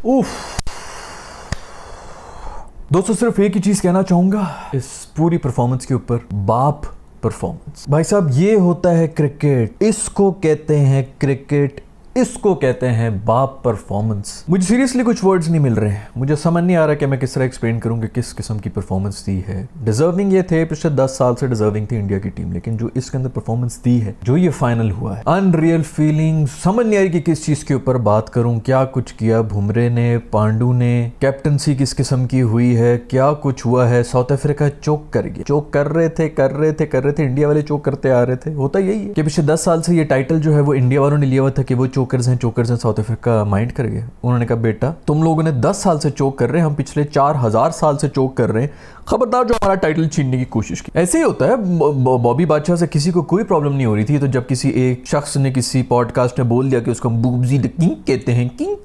उफ। दोस्तों सिर्फ एक ही चीज कहना चाहूंगा इस पूरी परफॉर्मेंस के ऊपर, बाप परफॉर्मेंस। भाई साहब ये होता है क्रिकेट, इसको कहते हैं क्रिकेट, इसको कहते हैं बाप परफॉर्मेंस। मुझे सीरियसली कुछ वर्ड्स नहीं मिल रहे हैं, मुझे समझ नहीं आ रहा कि मैं किस तरह एक्सप्लेन करूं कि किस किस्म की परफॉर्मेंस दी है। डिजर्विंग ये थे, पिछले 10 साल से डिजर्विंग थी इंडिया की टीम, लेकिन जो इसके अंदर परफॉर्मेंस दी है, जो ये फाइनल हुआ है, अनरियल फीलिंग। समझ नहीं आ रही कि किस चीज के ऊपर बात करूं। क्या कुछ किया बुमरे ने, पांडू ने, कैप्टनसी किस किस्म की हुई है, क्या कुछ हुआ है। साउथ अफ्रीका चोक कर गया, चोक कर रहे थे, इंडिया वाले चोक करते आ रहे थे। होता यही है कि पिछले 10 साल से ये टाइटल जो है वो इंडिया वालों ने लिया हुआ था कि वो चोकर्स हैं। साउथ अफ्रीका माइंड कर गया, उन्होंने कहा बेटा तुम लोगों ने 10 साल से चोक कर रहे हैं, हम पिछले 4000 साल से चोक कर रहे हैं, खबरदार जो हमारा टाइटल छीनने की कोशिश की। ऐसे ही होता है। बॉबी बादशाह से किसी को कोई प्रॉब्लम नहीं हो रही थी, तो जब किसी एक शख्स ने किसी पॉडकास्ट में बोल दिया कि उसको बूबजी द किंग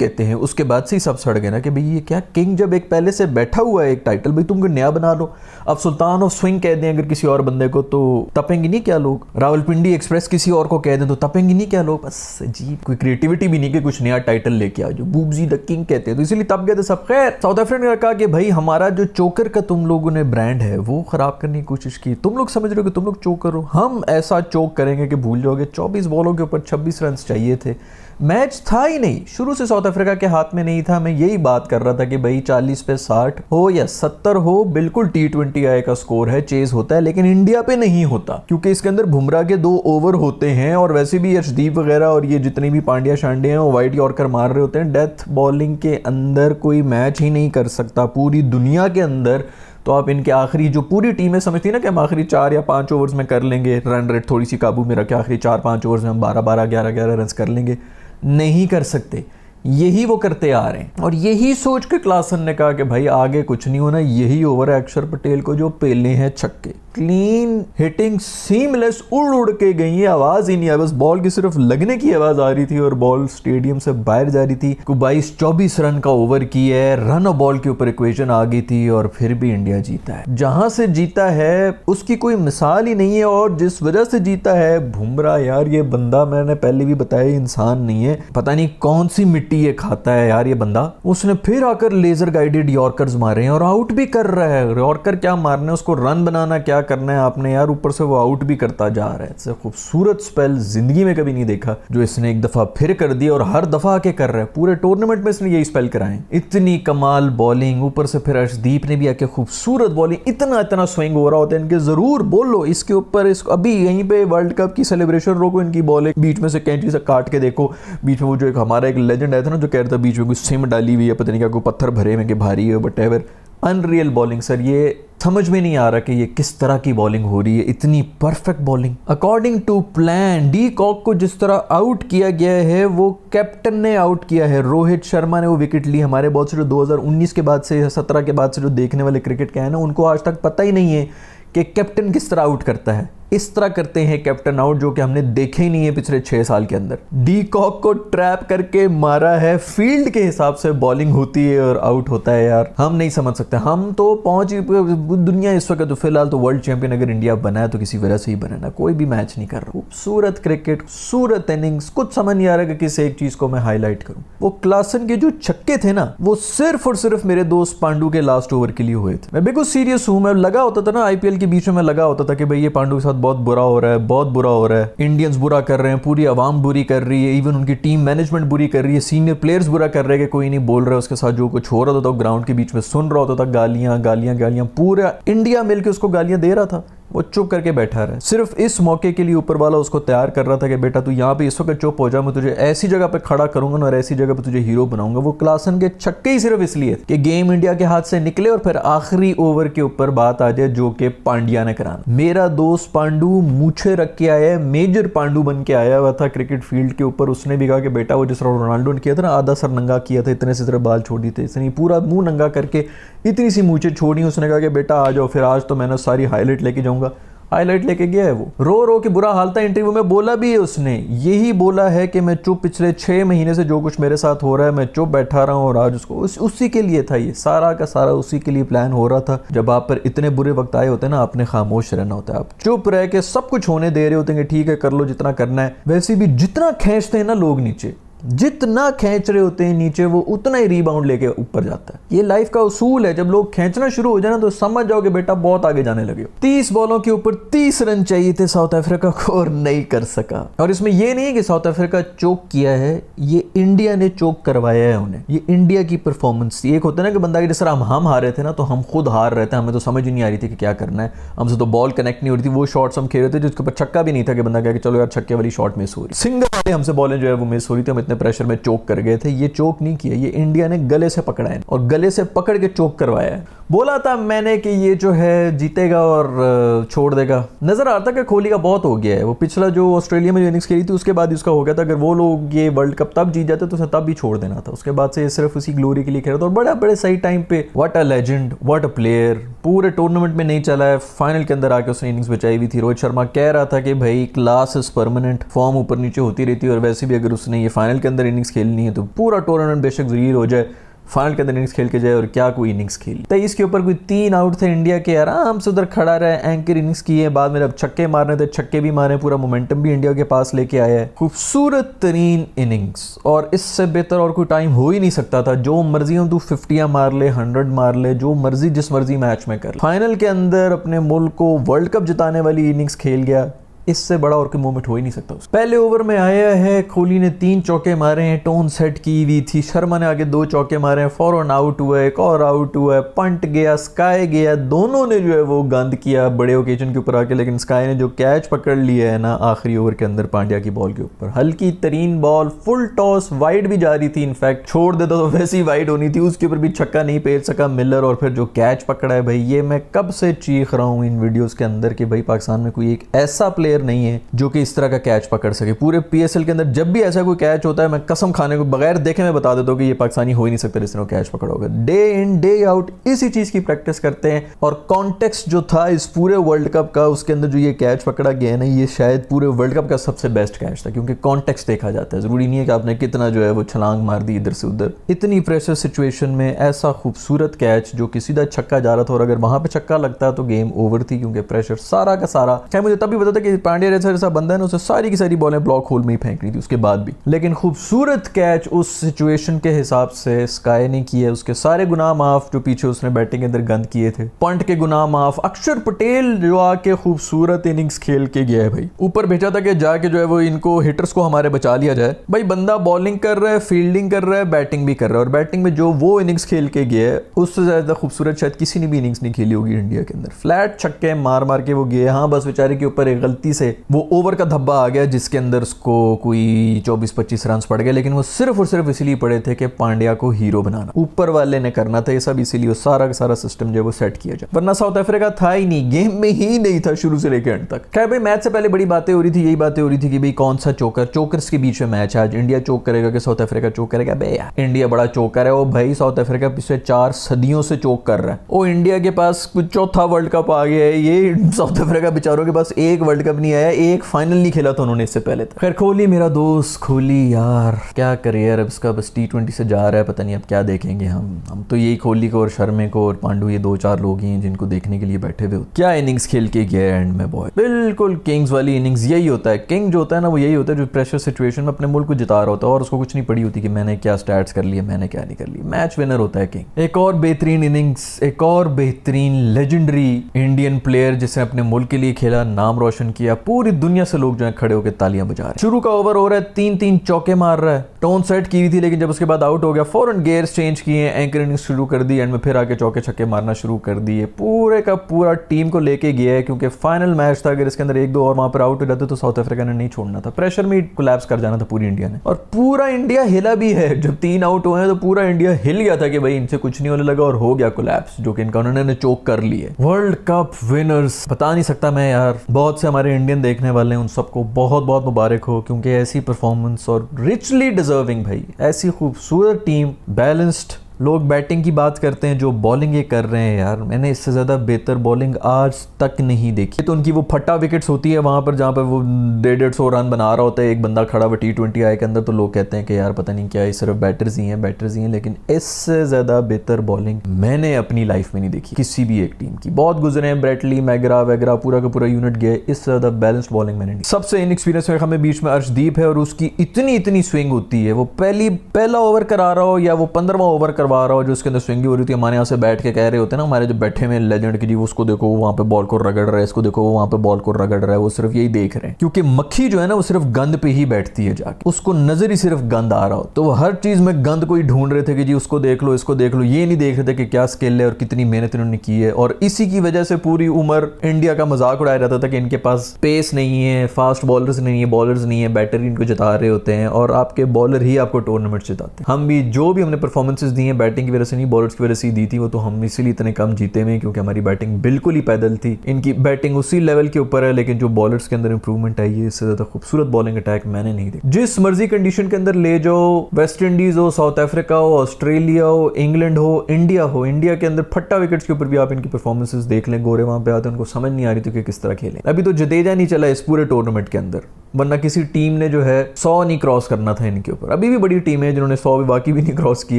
कहते हैं, उसके बाद से ही सब सड़ गए ना कि भाई ये क्या किंग, जब एक पहले से बैठा हुआ है एक टाइटल, भाई तुम नया बना लो। अब सुल्तान ऑफ स्विंग कह दें अगर किसी और बंदे को तो तपेंगे नहीं क्या लोग? रावलपिंडी एक्सप्रेस किसी और को कह दें तो तपेंगे नहीं क्या लोग? बस अजीब, कोई क्रिएटिविटी भी नहीं कि कुछ नया टाइटल लेके आ, जो बूबजी द किंग कहते हैं, तो इसलिए तब गए थे सब। खैर, साउथ अफ्रीका ने कहा कि भाई हमारा जो चोकर का तुम लोगों ने ब्रांड है वो खराब करने की कोशिश की, तुम लोग समझ रहे हो कि तुम लोग चोकर हो, हम ऐसा चोक करेंगे कि भूल जाओगे। 24 बॉलों के ऊपर 26 रन चाहिए थे, मैच था ही नहीं, शुरू से साउथ अफ्रीका के हाथ में नहीं था। मैं यही बात कर रहा था कि भाई 40 पे 60 हो या 70 हो, बिल्कुल T20 आई का स्कोर है, चेज होता है, लेकिन इंडिया पे नहीं होता क्योंकि इसके अंदर बुमराह के 2 ओवर होते हैं और वैसे भी अर्शदीप वगैरह और ये जितने भी पांड्या शांडे हैं वो वाइड यॉर्कर मार रहे होते हैं। डेथ बॉलिंग के अंदर कोई मैच ही नहीं कर सकता पूरी दुनिया के अंदर। तो आप इनके आखिरी जो पूरी टीमें समझती है ना कि हम आखिरी 4 या 5 ओवर्स में कर लेंगे, रन रेट थोड़ी सी काबू में रखे, आखिरी 4-5 ओवर्स में हम 12-12, 11-11 रन कर लेंगे, नहीं कर सकते। यही वो करते आ रहे हैं और यही सोच के क्लासन ने कहा कि भाई आगे कुछ नहीं होना, यही ओवर है अक्षर पटेल को जो पेले हैं छक्के, क्लीन हिटिंग, सीमलेस, उड़ उड़ के गई है, आवाज ही नहीं आई, बस बॉल की सिर्फ लगने की आवाज आ रही थी और बॉल स्टेडियम से बाहर जा रही थी। 22-24 रन का ओवर की है, रन और बॉल के ऊपर इक्वेशन आ गई थी और फिर भी इंडिया जीता है। जहां से जीता है उसकी कोई मिसाल ही नहीं है और जिस वजह से जीता है बुमराह, यार ये बंदा मैंने पहले भी बताया इंसान नहीं है, पता नहीं कौन सी मिट्टी ये खाता है यार ये बंदा। उसने फिर आकर लेजर गाइडेड यॉर्कर्स मारे हैं और आउट भी कर रहा है। यॉर्कर क्या मारना है, उसको रन बनाना क्या करना है आपने यार, ऊपर से वो आउट भी करता जा रहा है। इससे खूबसूरत स्पेल जिंदगी में कभी नहीं देखा जो इसने एक दफा फिर कर दिया और हर दफा आके कर रहा है। पूरे टूर्नामेंट में इसने यही स्पेल कराए, इतनी कमाल बॉलिंग, ऊपर से फिर अर्शदीप ने भी आके खूबसूरत बॉलिंग, इतना स्विंग हो रहा होता है इनके। जरूर बोलो इसके ऊपर, इसको अभी यहीं पे वर्ल्ड कप की सेलिब्रेशन रोको, इनकी बॉल बीच में से कैंची से काट के देखो, बीच में वो जो एक हमारा एक लेजेंड आया था ना जो कह रहा था बीच में कोई सिम डाली हुई है, पता नहीं क्या कोई पत्थर भरे में कि भारी है, but ever unreal bowling sir. ये समझ में नहीं आ रहा कि ये किस तरह की बॉलिंग हो रही है, इतनी perfect bowling according to plan. De Kock को जिस तरह आउट किया गया है वो कैप्टन ने आउट किया है, रोहित शर्मा ने वो विकेट ली। हमारे बहुत से जो 2019 के बाद से 17 के बाद से जो देखने वाले क्रिकेट के हैं ना, उनको आज तक पता ही नहीं है कि कैप्टन किस तरह आउट करता है। इस तरह करते हैं कैप्टन आउट, जो कि हमने देखे ही नहीं है पिछले 6 साल के अंदर। डी कॉक को ट्रैप करके मारा है, फील्ड के हिसाब से बॉलिंग होती है और आउट होता है यार, हम नहीं समझ सकते। हम तो पहुंच दुनिया इस वक्त तो फिलहाल तो वर्ल्ड चैंपियन अगर इंडिया बना है तो किसी वजह से ही बना ना, कोई भी मैच नहीं कर रहा। खूबसूरत क्रिकेट, खूबसूरत इनिंग्स, कुछ समझ नहीं आ रहा कि किस एक चीज को मैं हाईलाइट करूं। वो क्लासन के जो छक्के थे ना, वो सिर्फ और सिर्फ मेरे दोस्त पांडू के लास्ट ओवर के लिए हुए थे। मैं बिल्कुल सीरियस हूं, मैं लगा होता था ना आईपीएल के बीच में, मैं लगा होता था कि भाई ये पांडू के साथ बहुत बुरा हो रहा है, बहुत बुरा हो रहा है, इंडियंस बुरा कर रहे हैं, पूरी आवाम बुरी कर रही है, इवन उनकी टीम मैनेजमेंट बुरी कर रही है, सीनियर प्लेयर्स बुरा कर रहे हैं कि कोई नहीं बोल रहा है उसके साथ जो कुछ हो रहा था, ग्राउंड के बीच में सुन रहा होता था, गालियां, पूरा इंडिया मिलकर उसको गालियां दे रहा था, वो चुप करके बैठा रहा। सिर्फ इस मौके के लिए ऊपर वाला उसको तैयार कर रहा था कि बेटा तू यहाँ पे इस वक्त चुप हो जा, मैं तुझे ऐसी जगह पे खड़ा करूंगा और ऐसी जगह पे तुझे हीरो बनाऊंगा। वो क्लासन के छक्के ही सिर्फ इसलिए कि गेम इंडिया के हाथ से निकले और फिर आखिरी ओवर के ऊपर बात आ जाए जो कि पांड्या ने कराना। मेरा दोस्त पांडू मूछे रख के आया है, मेजर पांडू बन के आया हुआ था क्रिकेट फील्ड के ऊपर। उसने भी कहा कि बेटा वो जिस तरह रोनाल्डो ने किया था ना, आधा सर नंगा किया था, इतने से तरह बाल छोड़ दी थे, इसने पूरा मुंह नंगा करके इतनी सी मूछे छोड़ी। उसने कहा कि बेटा आ जाओ, फिर आज तो मैंने सारी हाईलाइट लेके जाऊंगा। हाईलाइट लेके गया है, वो रो रो के बुरा हाल था। इंटरव्यू में बोला भी है उसने, यही बोला है कि मैं चुप, पिछले 6 महीने से जो कुछ मेरे साथ हो रहा है मैं चुप बैठा रहा हूँ और आज उसको उसी के लिए था, ये सारा का सारा उसी के लिए प्लान हो रहा था। जब आप पर इतने बुरे वक्त आए होते हैं ना, आपने खामोश रहना होता है, आप चुप रह के सब कुछ होने दे रहे होते हैं कि ठीक है कर लो जितना करना है। वैसे भी जितना खींचते हैं ना लोग नीचे, जितना खींच रहे होते हैं नीचे वो उतना ही रिबाउंड लेके ऊपर जाता है। ये लाइफ का उसूल है, जब लोग खींचना शुरू हो जाए ना तो समझ जाओ कि बेटा बहुत आगे जाने लगे हो। 30 बॉलों के ऊपर 30 रन चाहिए थे साउथ अफ्रीका को और नहीं कर सका। और इसमें ये नहीं है कि साउथ अफ्रीका चोक किया है, ये इंडिया ने चोक करवाया है उन्हें। ये इंडिया की परफॉर्मेंस थी। एक होता है ना कि बंदा जिस तरह हम हारे थे ना तो हम खुद हार रहे थे, हमें तो समझ ही नहीं आ रही थी कि क्या करना है, हमसे तो बॉल कनेक्ट नहीं हो रही थी। वो शॉट्स हम खेल रहे थे जिसके ऊपर छक्का भी नहीं था कि बंदा कहे कि चलो यार छक्के वाली शॉट मिस हो रही, सिंगल वाले हमसे बॉलें जो है वो मिस हो रही थी, हम इतने प्रेशर में चोक कर गए थे। ये चोक नहीं किया, ये इंडिया ने गले से पकड़ा है और गले से पकड़ के चोक करवाया है। बोला था मैंने कि ये जो है जीतेगा और छोड़ देगा। नजर आता कि कोहली का बहुत हो गया है। वो पिछला जो ऑस्ट्रेलिया में इनिंग्स खेली थी उसके बाद उसका हो गया था। अगर वो लोग ये वर्ल्ड कप तब जीत जाते तो उसे तब भी छोड़ देना था। उसके बाद से ये सिर्फ उसी ग्लोरी के लिए खेल रहा था और बड़ा बड़े सही टाइम पे। What a legend, what a player. पूरे टूर्नामेंट में नहीं चला है, फाइनल के अंदर आके उसने इनिंग्स बचाई हुई थी। रोहित शर्मा कह रहा था कि भाई क्लास इज परमानेंट, फॉर्म ऊपर नीचे होती रहती है और वैसे भी अगर उसने ये फाइनल के अंदर इनिंग्स खेलनी है तो पूरा टूर्नामेंट बेशक ज़रूर हो जाए, फाइनल के अंदर इनिंग्स खेल के जाए। और क्या कोई इनिंग्स खेली। 23 के ऊपर कोई 3 आउट थे इंडिया के, आराम से उधर खड़ा रहा, एंकर इनिंग्स की है। बाद में जब छक्के मारने थे छक्के भी मारे, पूरा मोमेंटम भी इंडिया के पास लेके आया है। खूबसूरत तरीन इनिंग्स और इससे बेहतर और कोई टाइम हो ही नहीं सकता था। जो मर्जी हो तू 50 मार ले, 100 मार ले, जो मर्जी जिस मर्जी मैच में कर ले। फाइनल के अंदर अपने मुल्क को वर्ल्ड कप जिताने वाली इनिंग्स खेल गया, इससे बड़ा और कोई मोमेंट हो ही नहीं सकता। पहले ओवर में आया है, कोहली ने 3 चौके मारे हैं, टोन सेट की हुई थी। शर्मा ने आगे 2 चौके मारे हैं, फौरन आउट हुआ है, एक और आउट हुआ है, पंट गया, स्काई गया। दोनों ने जो है वो गंद किया बड़े ओकेजन के ऊपर आके। लेकिन स्काई ने जो कैच पकड़ लिया है ना आखिरी ओवर के अंदर पांड्या की बॉल के ऊपर, हल्की तरीन बॉल, फुल टॉस, वाइड भी जा रही थी। इनफैक्ट छोड़ देता तो वैसी ही वाइड होनी थी, उसके ऊपर भी छक्का नहीं फेर सका मिलर। और फिर जो कैच पकड़ा है भाई, ये मैं कब से चीख रहा हूँ इन वीडियोस के अंदर कि भाई पाकिस्तान में कोई एक ऐसा प्लेयर नहीं है जो कि इस तरह का कैच पकड़ सके। पूरे पीएसएल के अंदर जब भी ऐसा कोई कैच होता है, मैं कसम खाने को बगैर देखे मैं बता देता हूँ कि ये पाकिस्तानी हो ही नहीं सकता जिस तरह कैच पकड़ा होगा। डे इन डे आउट इसी चीज की प्रैक्टिस करते हैं। और कॉन्टेक्स्ट जो था इस पूरे वर्ल्ड कप का, उसके अंदर जो ये कैच पकड़ा गया है ना, ये शायद पूरे वर्ल्ड कप का सबसे बेस्ट कैच था। क्योंकि कॉन्टेक्स्ट देखा जाता है, जरूरी नहीं है कि आपने कितना जो है वो छलांग मार दी इधर से उधर। इतनी प्रेशर सिचुएशन में ऐसा खूबसूरत कैच जो कि सीधा छक्का जा रहा था, और अगर वहां पे छक्का लगता तो गेम ओवर थी, क्योंकि प्रेशर सारा का सारा। क्या मुझे तब भी पता था कि पांड्या जैसा बंदा है ना, उसे सारी की सारी बॉलें ब्लॉक होल में ही फेंकनी थी उसके बाद भी। लेकिन खूबसूरत कैच उस सिचुएशन के हिसाब से स्काई ने किया। उसके सारे गुनाह माफ जो पीछे उसने बैटिंग के अंदर गंद किए थे, पंट के गुनाह माफ। अक्षर पटेल जो आके खूबसूरत इनिंग्स खेल के गया है भाई। ऊपर भेजा था कि जाके जो है वो इनको हिटर्स को हमारे बचा लिया जाए। भाई बंदा बॉलिंग कर रहा है, फील्डिंग कर रहा है, बैटिंग भी कर रहा है। और बैटिंग में जो वो इनिंग्स खेल के गया है उससे ज्यादा खूबसूरत शायद किसी ने भी इनिंग्स नहीं खेली होगी इंडिया के अंदर। फ्लैट छक्के मार मार के वो गए। हाँ बस बेचारे के ऊपर एक गलती से वो ओवर का धब्बा आ गया जिसके अंदर उसको कोई 24-25 रन पड़ गए। लेकिन वो सिर्फ और सिर्फ इसलिए पड़े थे कि पांड्या को हीरो बनाना, ऊपर वाले ने करना था ये सब, इसीलिए सारा का सारा सिस्टम जो है वो सेट किया जाए। वरना साउथ अफ्रीका था ही नहीं, गेम में ही नहीं था शुरू से लेकर एंड तक। खैर भाई मैच से पहले बड़ी बातें हो रही थी, यही बातें हो रही थी कि भाई कौन सा चोकर, चोकर्स के बीच में मैच है आज। इंडिया चोक करेगा कि साउथ अफ्रीका चोक करेगा? बे यार इंडिया बड़ा चोकर है। वो भाई साउथ अफ्रीका पिछले 4 सदियों से चोक कर रहा है। वो इंडिया के पास कुछ चौथा वर्ल्ड कप आ गया है, ये साउथ अफ्रीका बेचारों के पास एक वर्ल्ड कप नहीं आया, एक फाइनल नहीं खेला था उन्होंने इससे पहले तक। खैर कोहली मेरा दोस्त, कोहली यार क्या करे यार, अब इसका बस T20 से जा रहा है, पता नहीं अब क्या देखेंगे हम तो यही कोहली को और शर्मे को और पांडू, ये 2-4 लोग ही हैं जिनको देखने के लिए बैठे हुए। क्या इनिंग्स खेल के गया एंड में बॉय, बिल्कुल किंग्स वाली इनिंग्स। यही होता है किंग जो होता है ना, वो यही होता है जो प्रेशर सिचुएशन में अपने मुल्क को जिता रहा होता है और उसको कुछ नहीं पड़ी होती कि मैंने क्या स्टैट्स कर लिए, मैंने क्या नहीं कर ली। मैच विनर होता है किंग। एक और बेहतरीन इनिंग्स, एक और बेहतरीन लेजेंडरी इंडियन प्लेयर जिसने अपने मुल्क के लिए खेला, नाम रोशन किया, पूरी दुनिया से लोग जो है खड़े होकर तालियां बजा रहे हैं। शुरू का ओवर हो रहा है, 3-3 चौके मार रहा है, टोन सेट की हुई थी, लेकिन जब उसके बाद आउट हो गया फौरन गियर्स चेंज किए, एंकर इनिंग्स शुरू कर दी, एंड में फिर आके चौके छक्के मारना शुरू कर दिए। पूरे का पूरा टीम को लेके गया है, क्योंकि फाइनल मैच था। अगर इसके अंदर 1-2 और वहां पर आउट हो जाते तो साउथ अफ्रीका ने नहीं छोड़ना था, प्रेशर में कोलैप्स कर जाना था पूरी इंडिया ने। और पूरा इंडिया हिला भी है, जब 3 आउट हुए हैं तो पूरा इंडिया हिल गया था कि भाई इनसे कुछ नहीं होने लगा, और हो गया कोलैप्स, जो कि इनका उन्होंने चोक कर लिए। वर्ल्ड कप विनर्स बता नहीं सकता मैं यार, बहुत से हमारे इंडियन देखने वाले हैं, उन सबको बहुत बहुत मुबारक हो, क्योंकि ऐसी परफॉर्मेंस और रिचली डिजर्विंग भाई, ऐसी खूबसूरत टीम, बैलेंस्ड लोग बैटिंग की बात करते हैं, जो बॉलिंग ये कर रहे हैं यार, मैंने इससे ज़्यादा बेहतर बॉलिंग आज तक नहीं देखी। तो उनकी वो फट्टा विकेट्स होती है वहाँ पर, जहाँ पर वो 150 रन बना रहा होता है, एक बंदा खड़ा हुआ T20 आई के अंदर, तो लोग कहते हैं कि यार पता नहीं क्या है, सिर्फ बैटर्स ही हैं, लेकिन इससे ज़्यादा बेहतर बॉलिंग मैंने अपनी लाइफ में नहीं देखी किसी भी एक टीम की। बहुत गुजरे हैं, ब्रेटली, मैगरा वगैरह, पूरा का पूरा यूनिट गए, इससे ज़्यादा बैलेंस्ड बॉलिंग मैंने नहीं। सबसे इनएक्सपीरियंस में हमें बीच में अर्शदीप है, और उसकी इतनी स्विंग होती है, वो पहला ओवर करा रहा हो या वो 15वां ओवर करवा रहा हो, जो उसके अंदर स्विंग हो रही थी, हमारे यहाँ से बैठ के कह रहे होते हैं ना हमारे जो बैठे हुए लेजेंड की, जी उसको देखो वहाँ पे बॉल को रगड़ रहा है, इसको देखो वहाँ पे बॉल को रगड़ रहा है, वो सिर्फ यही देख रहे हैं, क्योंकि मक्खी जो है ना वो सिर्फ गंद पे ही बैठती है जाके, उसको नजर ही सिर्फ गंद आ रहा हो, तो वो हर चीज में गंद को ही ढूंढ रहे थे कि जी उसको देख लो, इसको देख लो, ये नहीं देख रहे थे कि क्या स्किल है और कितनी मेहनत इन्होंने की है। और इसी की वजह से पूरी उम्र इंडिया का मजाक उड़ाया जाता था कि इनके पास पेस नहीं है, फास्ट बॉलर्स नहीं है, बॉलर्स नहीं है, बैटर इनको जिता रहे होते हैं, और आपके बॉलर ही आपको टूर्नामेंट जिताते हैं। हम भी जो भी हमने परफॉर्मेंसेस दी हैं बैटिंग की वजह से नहीं, बॉलर्स की वजह से ही दी थी, वो तो हम इसीलिए इतने कम जीते में, क्योंकि हमारी बैटिंग बिल्कुल ही पैदल थी। इनकी बैटिंग उसी लेवल के ऊपर है, लेकिन जो बॉलर्स के अंदर इंप्रूवमेंट आई है, इससे ज्यादा खूबसूरत बॉलिंग अटैक मैंने नहीं देखा। जिस मर्जी कंडीशन के अंदर ले जाओ, वेस्ट इंडीज हो, साउथ अफ्रीका हो, ऑस्ट्रेलिया हो, इंग्लैंड हो, इंडिया के अंदर फट्टा विकेट्स के ऊपर भी आप इनकी परफॉर्मेंसेस देख लें, गोरे वहां पे आते हैं, उनको समझ नहीं आ रही थी कि किस तरह खेलें। अभी तो जडेजा नहीं चला इस पूरे टूर्नामेंट के अंदर, वरना किसी टीम ने जो है 100 नहीं क्रॉस करना था इनके ऊपर। अभी भी बड़ी टीम है जिन्होंने 100 भी बाकी भी नहीं क्रॉस की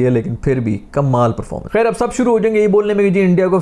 है, लेकिन फिर भी कमाल परफॉर्मेंस। खैर अब सब शुरू हो जाएंगे ये बोलने में कि जी इंडिया को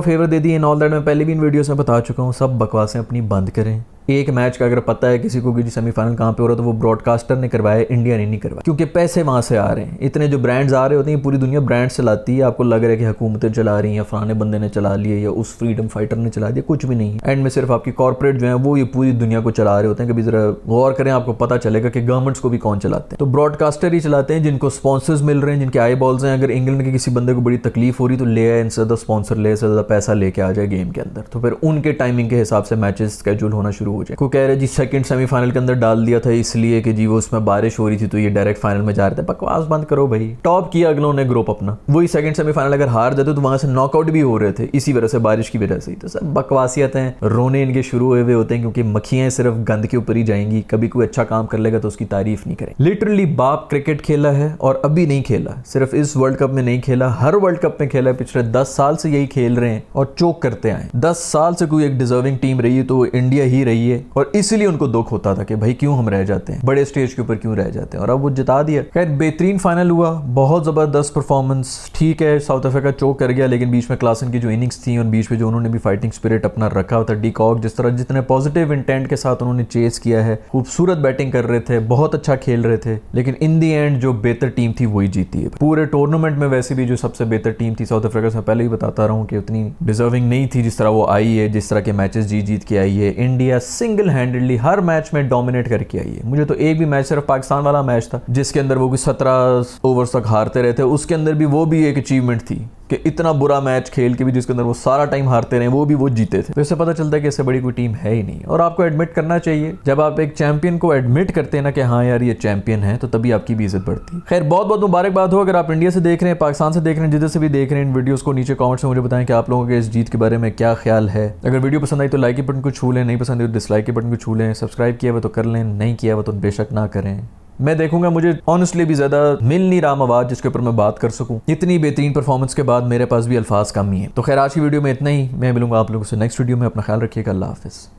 favour they the and all that. मैं पहले भी इन वीडियोस में बता चुका हूँ, सब बकवासें अपनी बंद करें। एक मैच का अगर पता है किसी को कि जी सेमीफाइनल कहाँ पे हो रहा है, तो वो ब्रॉडकास्टर ने करवाया, इंडिया ने नहीं करवाया, क्योंकि पैसे वहां से आ रहे हैं। इतने जो ब्रांड्स आ रहे होते हैं, पूरी दुनिया ब्रांड्स चलाती है, आपको लग रहा है कि हुकूमतें चला रही हैं, फलाने बंदे ने चला लिए या उस फ्रीडम फाइटर ने चला दिया, कुछ भी नहीं है। एंड में सिर्फ आपकी कॉर्पोरेट जो है वो ये पूरी दुनिया को चला रहे होते हैं। कभी जरा गौर करें, आपको पता चलेगा कि गवर्नमेंट्स को भी कौन चलाते हैं, तो ब्रॉडकास्टर ही चलाते हैं, जिनको स्पॉन्सर्स मिल रहे हैं, जिनके आई बॉल्स हैं। अगर इंग्लैंड के किसी बंदे को बड़ी तकलीफ हो रही तो ले आए, इनसे ज्यादा स्पॉन्सर ले, इससे ज्यादा पैसा लेके आ जाए गेम के अंदर, तो फिर उनके टाइमिंग के हिसाब से मैचेस स्केड्यूल होना शुरू हो जाए। कोई कह रहे जी सेकंड सेमीफाइनल के अंदर डाल दिया था इसलिए कि जी वो उसमें बारिश हो रही थी तो ये डायरेक्ट फाइनल में जा रहे थे। बकवास बंद करो भाई, टॉप किया अगलों ने ग्रुप अपना, वही सेकंड सेमीफाइनल अगर हार जाते तो वहां से नॉकआउट भी हो रहे थे इसी वजह से, बारिश की वजह से ही। तो सब बकवासियत हैं, रोने इनके शुरू हुए होते हैं, क्योंकि मक्खियां सिर्फ गंद के ऊपर ही जाएंगी। कभी कोई अच्छा काम कर लेगा तो उसकी तारीफ नहीं करें। लिटरली बाप क्रिकेट खेला है, और अभी नहीं खेला, सिर्फ इस वर्ल्ड कप में नहीं खेला, हर वर्ल्ड कप में खेला है। पिछले 10 साल से यही खेल रहे हैं और चोक करते आए। 10 साल से कोई एक डिजर्विंग टीम रही है तो इंडिया ही रही है, और इसीलिए उनको दुख होता था कि भाई क्यों हम रह जाते हैं, बड़े स्टेज के ऊपर क्यों रह जाते हैं, और अब वो जिता दिया। खैर बेहतरीन फाइनल हुआ, बहुत जबरदस्त परफॉर्मेंस। ठीक है साउथ अफ्रीका चोक कर गया, लेकिन बीच में क्लासन की जो इनिंग्स थी और बीच में जो उन्होंने भी फाइटिंग स्पिरिट अपना रखा होता, डी कॉक जिस तरह जितने पॉजिटिव इंटेंट के साथ उन्होंने चेस किया है, खूबसूरत बैटिंग कर रहे थे, बहुत अच्छा खेल रहे थे, लेकिन इन दी एंड जो बेहतर टीम थी वही जीती है पूरे टूर्नामेंट में। वैसे भी जो सबसे बेहतर टीम थी साउथ अफ्रीका से, पहले ही बताता रहा हूँ कि उतनी डिजर्विंग नहीं थी जिस तरह वो आई है, जिस तरह के मैचेस जीत के आई है। इंडिया सिंगल हैंडेडली हर मैच में डोमिनेट करके आई है। मुझे तो एक भी मैच, सिर्फ पाकिस्तान वाला मैच था जिसके अंदर वो 17 ओवर्स तक हारते रहे थे, उसके अंदर भी वो भी एक अचीवमेंट थी कि इतना बुरा मैच खेल के भी जिसके अंदर वो सारा टाइम हारते रहे, वो भी वो जीते थे। तो इससे पता चलता है कि इससे बड़ी कोई टीम है ही नहीं। और आपको एडमिट करना चाहिए, जब आप एक चैंपियन को एडमिट करते हैं ना कि हाँ यार ये चैंपियन है, तो तभी आपकी भी इज्जत बढ़ती है। खैर बहुत बहुत मुबारकबाद हो, अगर आप इंडिया से देख रहे हैं, पाकिस्तान से देख रहे हैं, जिधर से भी देख रहे हैं, इन वीडियोस को नीचे कमेंट्स में मुझे बताएं कि आप लोगों के इस जीत के बारे में क्या ख्याल है। अगर वीडियो पसंद आई तो लाइक के बटन को छू लें, नहीं पसंद आई तो डिसलाइक के बटन को छू लें, सब्सक्राइब किया हुआ तो कर लें, नहीं किया हुआ तो बेशक ना करें। मैं देखूंगा, मुझे ऑनेस्टली भी ज्यादा मिल नहीं रहा मवाद जिसके ऊपर मैं बात कर सकूं। इतनी बेहतरीन परफॉर्मेंस के बाद मेरे पास भी अल्फाज कम ही है। तो खैर आज की वीडियो में इतना ही, मैं मिलूंगा आप लोगों से नेक्स्ट वीडियो में। अपना ख्याल रखिएगा, अल्लाह हाफिज।